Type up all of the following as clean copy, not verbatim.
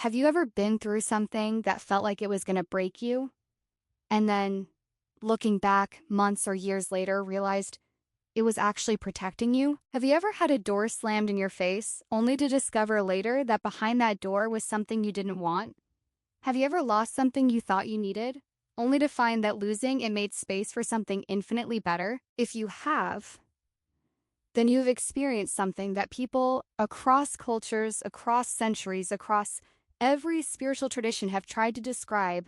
Have you ever been through something that felt like it was going to break you, and then looking back months or years later realized it was actually protecting you? Have you ever had a door slammed in your face only to discover later that behind that door was something you didn't want? Have you ever lost something you thought you needed, only to find that losing it made space for something infinitely better? If you have, then you've experienced something that people across cultures, across centuries, across every spiritual tradition have tried to describe: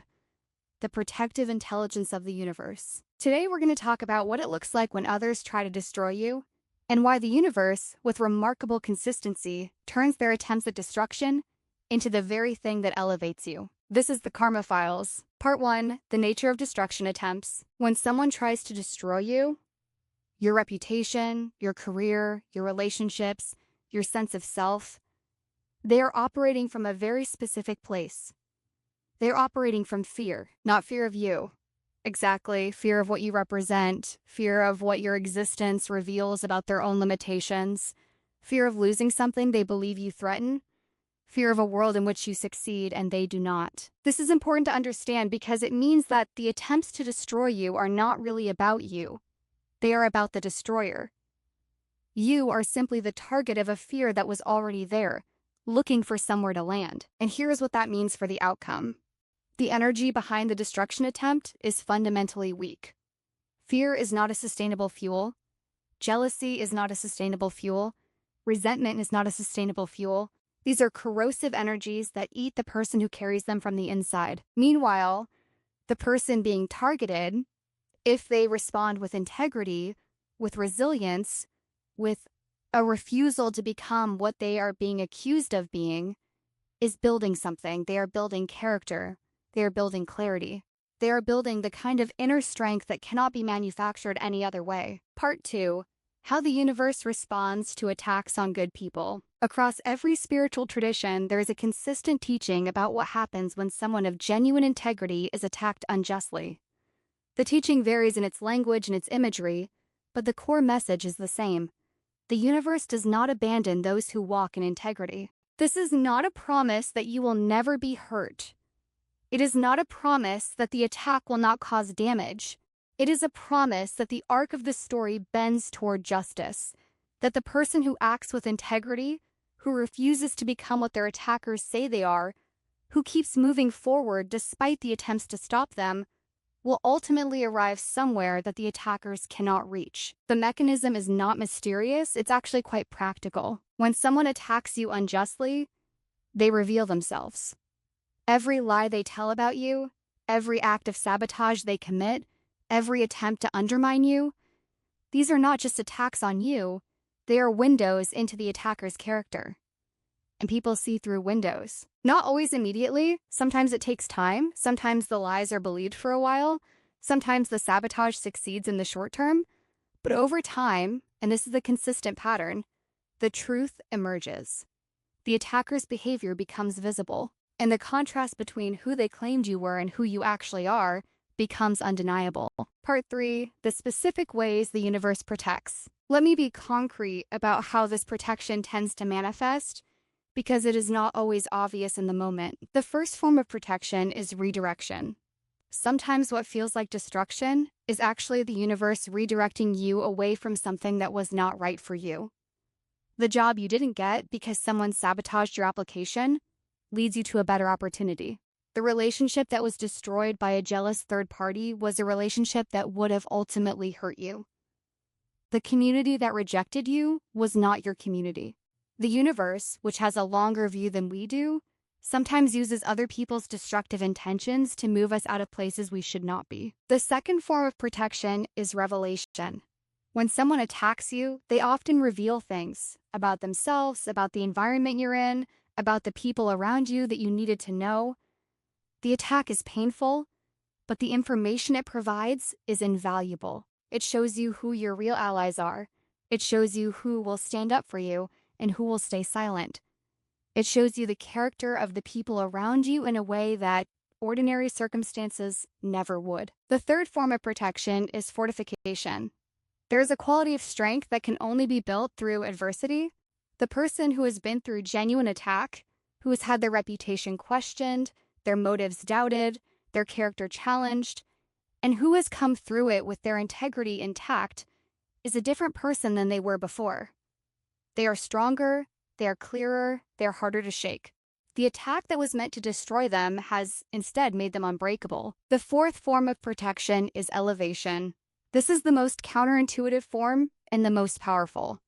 the protective intelligence of the universe. Today, we're going to talk about what it looks like when others try to destroy you, and why the universe, with remarkable consistency, turns their attempts at destruction into the very thing that elevates you. This is the Karma Files. Part 1, the nature of destruction attempts. When someone tries to destroy you, your reputation, your career, your relationships, your sense of self, they are operating from a very specific place. They're operating from fear, not fear of you. Exactly, fear of what you represent, fear of what your existence reveals about their own limitations, fear of losing something they believe you threaten, fear of a world in which you succeed and they do not. This is important to understand because it means that the attempts to destroy you are not really about you. They are about the destroyer. You are simply the target of a fear that was already there, looking for somewhere to land. And here's what that means for the outcome. The energy behind the destruction attempt is fundamentally weak. Fear is not a sustainable fuel. Jealousy is not a sustainable fuel. Resentment is not a sustainable fuel. These are corrosive energies that eat the person who carries them from the inside. Meanwhile, the person being targeted, if they respond with integrity, with resilience, with a refusal to become what they are being accused of being, is building something. They are building character. They are building clarity. They are building the kind of inner strength that cannot be manufactured any other way. Part 2, how the universe responds to attacks on good people. Across every spiritual tradition, there is a consistent teaching about what happens when someone of genuine integrity is attacked unjustly. The teaching varies in its language and its imagery, but the core message is the same. The universe does not abandon those who walk in integrity. This is not a promise that you will never be hurt. It is not a promise that the attack will not cause damage. It is a promise that the arc of the story bends toward justice, that the person who acts with integrity, who refuses to become what their attackers say they are, who keeps moving forward despite the attempts to stop them, will ultimately arrive somewhere that the attackers cannot reach. The mechanism is not mysterious, it's actually quite practical. When someone attacks you unjustly, they reveal themselves. Every lie they tell about you, every act of sabotage they commit, every attempt to undermine you, these are not just attacks on you, they are windows into the attacker's character. And people see through windows. Not always immediately. Sometimes it takes time. Sometimes the lies are believed for a while. Sometimes the sabotage succeeds in the short term. But over time, and this is a consistent pattern, the truth emerges. The attacker's behavior becomes visible, and the contrast between who they claimed you were and who you actually are becomes undeniable. Part 3, the specific ways the universe protects. Let me be concrete about how this protection tends to manifest, because it is not always obvious in the moment. The first form of protection is redirection. Sometimes what feels like destruction is actually the universe redirecting you away from something that was not right for you. The job you didn't get because someone sabotaged your application leads you to a better opportunity. The relationship that was destroyed by a jealous third party was a relationship that would have ultimately hurt you. The community that rejected you was not your community. The universe, which has a longer view than we do, sometimes uses other people's destructive intentions to move us out of places we should not be. The second form of protection is revelation. When someone attacks you, they often reveal things about themselves, about the environment you're in, about the people around you that you needed to know. The attack is painful, but the information it provides is invaluable. It shows you who your real allies are. It shows you who will stand up for you and who will stay silent. It shows you the character of the people around you in a way that ordinary circumstances never would. The third form of protection is fortification. There is a quality of strength that can only be built through adversity. The person who has been through genuine attack who has had their reputation questioned, their motives doubted, their character challenged, and who has come through it with their integrity intact, is a different person than they were before. They are stronger, they are clearer, they are harder to shake. The attack that was meant to destroy them has instead made them unbreakable. The fourth form of protection is elevation. This is the most counterintuitive form and the most powerful.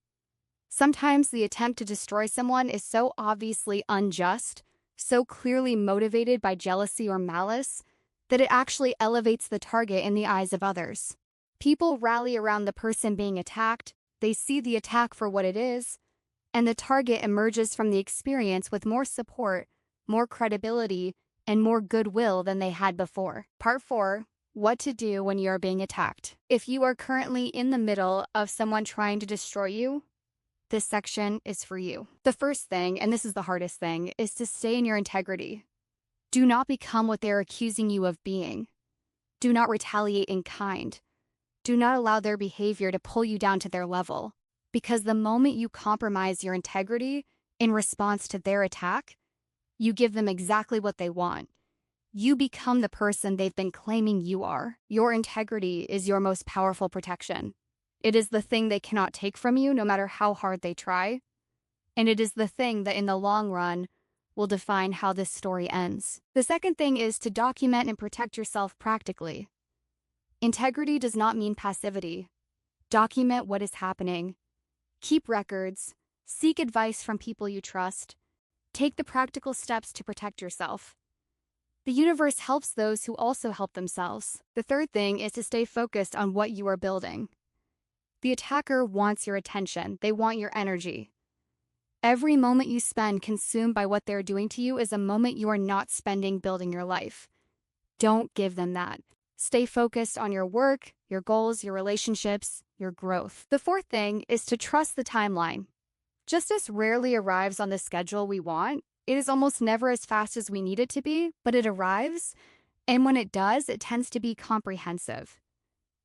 Sometimes the attempt to destroy someone is so obviously unjust, so clearly motivated by jealousy or malice, that it actually elevates the target in the eyes of others. People rally around the person being attacked, they see the attack for what it is, and the target emerges from the experience with more support, more credibility, and more goodwill than they had before. Part 4. What to do when you are being attacked. If you are currently in the middle of someone trying to destroy you, this section is for you. The first thing, and this is the hardest thing, is to stay in your integrity. Do not become what they're accusing you of being. Do not retaliate in kind. Do not allow their behavior to pull you down to their level. Because the moment you compromise your integrity in response to their attack, you give them exactly what they want. You become the person they've been claiming you are. Your integrity is your most powerful protection. It is the thing they cannot take from you no matter how hard they try. And it is the thing that in the long run will define how this story ends. The second thing is to document and protect yourself practically. Integrity does not mean passivity. Document what is happening. Keep records. Seek advice from people you trust. Take the practical steps to protect yourself. The universe helps those who also help themselves. The third thing is to stay focused on what you are building. The attacker wants your attention. They want your energy. Every moment you spend consumed by what they're doing to you is a moment you are not spending building your life. Don't give them that. Stay focused on your work, your goals, your relationships, your growth. The fourth thing is to trust the timeline. Justice rarely arrives on the schedule we want. It is almost never as fast as we need it to be, but it arrives, and when it does, it tends to be comprehensive.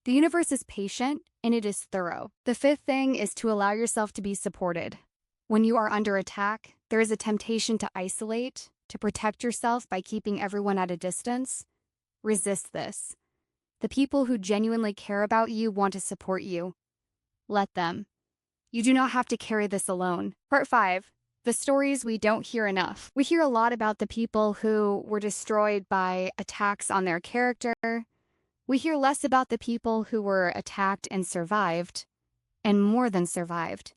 The universe is patient, and it is thorough. The fifth thing is to allow yourself to be supported. When you are under attack, there is a temptation to isolate, to protect yourself by keeping everyone at a distance. Resist this. The people who genuinely care about you want to support you. Let them. You do not have to carry this alone. Part 5. The stories we don't hear enough. We hear a lot about the people who were destroyed by attacks on their character. We hear less about the people who were attacked and survived, and more than survived,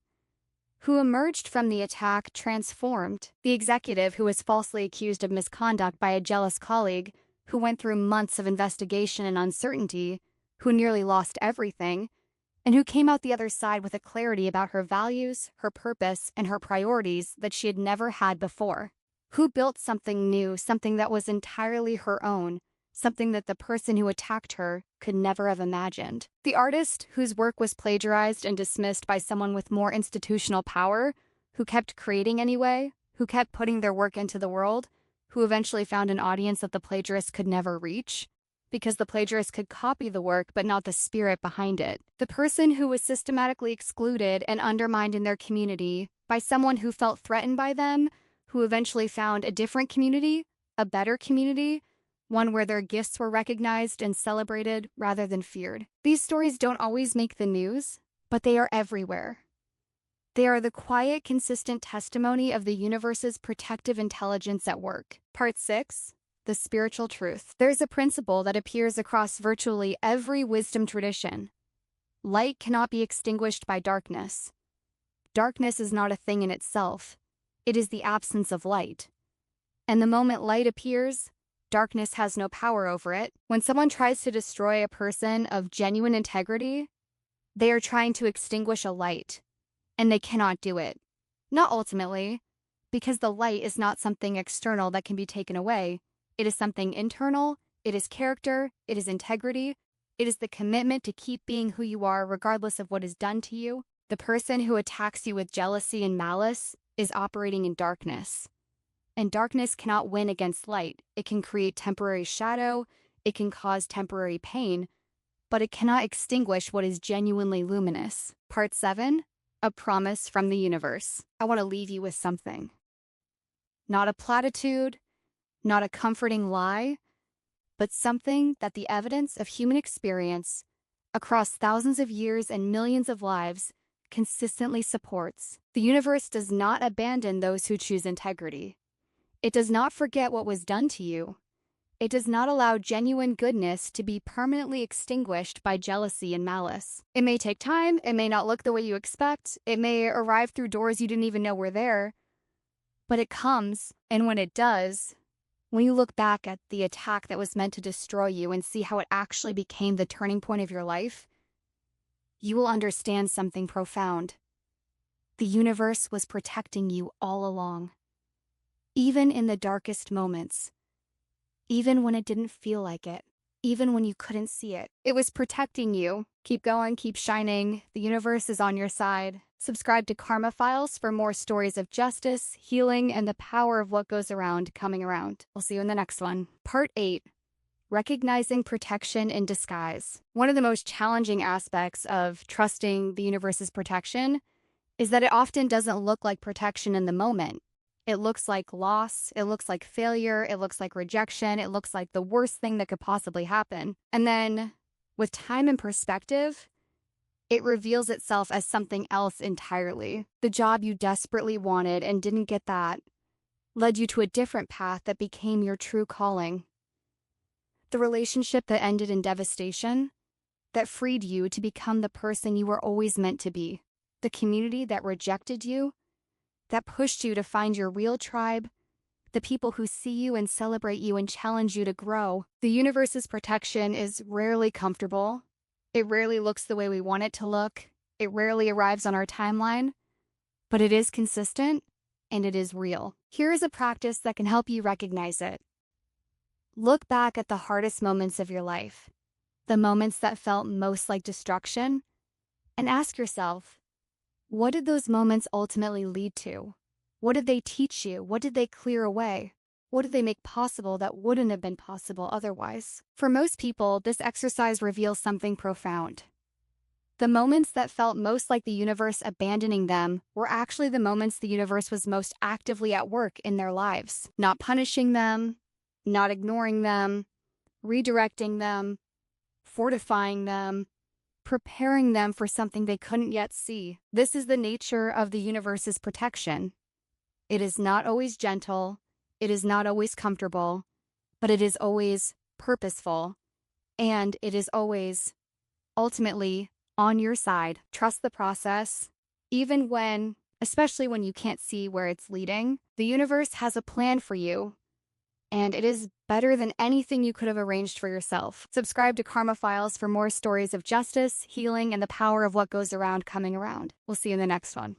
who emerged from the attack transformed. The executive who was falsely accused of misconduct by a jealous colleague, who went through months of investigation and uncertainty, who nearly lost everything, and who came out the other side with a clarity about her values, her purpose, and her priorities that she had never had before. Who built something new, something that was entirely her own, something that the person who attacked her could never have imagined. The artist whose work was plagiarized and dismissed by someone with more institutional power, who kept creating anyway, who kept putting their work into the world, who eventually found an audience that the plagiarist could never reach, because the plagiarist could copy the work but not the spirit behind it. The person who was systematically excluded and undermined in their community by someone who felt threatened by them, who eventually found a different community, a better community, one where their gifts were recognized and celebrated rather than feared. These stories don't always make the news, but they are everywhere. They are the quiet, consistent testimony of the universe's protective intelligence at work. Part 6. The spiritual truth. There's a principle that appears across virtually every wisdom tradition. Light cannot be extinguished by darkness. Darkness is not a thing in itself. It is the absence of light. And the moment light appears, darkness has no power over it. When someone tries to destroy a person of genuine integrity, they are trying to extinguish a light, and they cannot do it. Not ultimately, because the light is not something external that can be taken away. It is something internal, it is character, it is integrity, it is the commitment to keep being who you are regardless of what is done to you. The person who attacks you with jealousy and malice is operating in darkness. And darkness cannot win against light. It can create temporary shadow, it can cause temporary pain, but it cannot extinguish what is genuinely luminous. Part 7. A promise from the universe. I want to leave you with something. Not a platitude, not a comforting lie, but something that the evidence of human experience across thousands of years and millions of lives consistently supports. The universe does not abandon those who choose integrity. It does not forget what was done to you. It does not allow genuine goodness to be permanently extinguished by jealousy and malice. It may take time, it may not look the way you expect, it may arrive through doors you didn't even know were there, but it comes, and when it does, when you look back at the attack that was meant to destroy you and see how it actually became the turning point of your life, you will understand something profound. The universe was protecting you all along. Even in the darkest moments. Even when it didn't feel like it. Even when you couldn't see it. It was protecting you. Keep going, keep shining. The universe is on your side. Subscribe to Karma Files for more stories of justice, healing, and the power of what goes around coming around. I'll see you in the next one. Part 8. Recognizing protection in disguise. One of the most challenging aspects of trusting the universe's protection is that it often doesn't look like protection in the moment. It looks like loss, it looks like failure, it looks like rejection, it looks like the worst thing that could possibly happen. And then, with time and perspective, it reveals itself as something else entirely. The job you desperately wanted and didn't get that led you to a different path that became your true calling. The relationship that ended in devastation, that freed you to become the person you were always meant to be. The community that rejected you, that pushed you to find your real tribe, the people who see you and celebrate you and challenge you to grow. The universe's protection is rarely comfortable. It rarely looks the way we want it to look. It rarely arrives on our timeline, but it is consistent and it is real. Here is a practice that can help you recognize it. Look back at the hardest moments of your life, the moments that felt most like destruction, and ask yourself, what did those moments ultimately lead to? What did they teach you? What did they clear away? What did they make possible that wouldn't have been possible otherwise? For most people, this exercise reveals something profound. The moments that felt most like the universe abandoning them were actually the moments the universe was most actively at work in their lives, not punishing them, not ignoring them, redirecting them, fortifying them, preparing them for something they couldn't yet see. This is the nature of the universe's protection. It is not always gentle, it is not always comfortable, but it is always purposeful, and it is always, ultimately, on your side. Trust the process, even when, especially when you can't see where it's leading. The universe has a plan for you, and it is better than anything you could have arranged for yourself. Subscribe to Karma Files for more stories of justice, healing, and the power of what goes around coming around. We'll see you in the next one.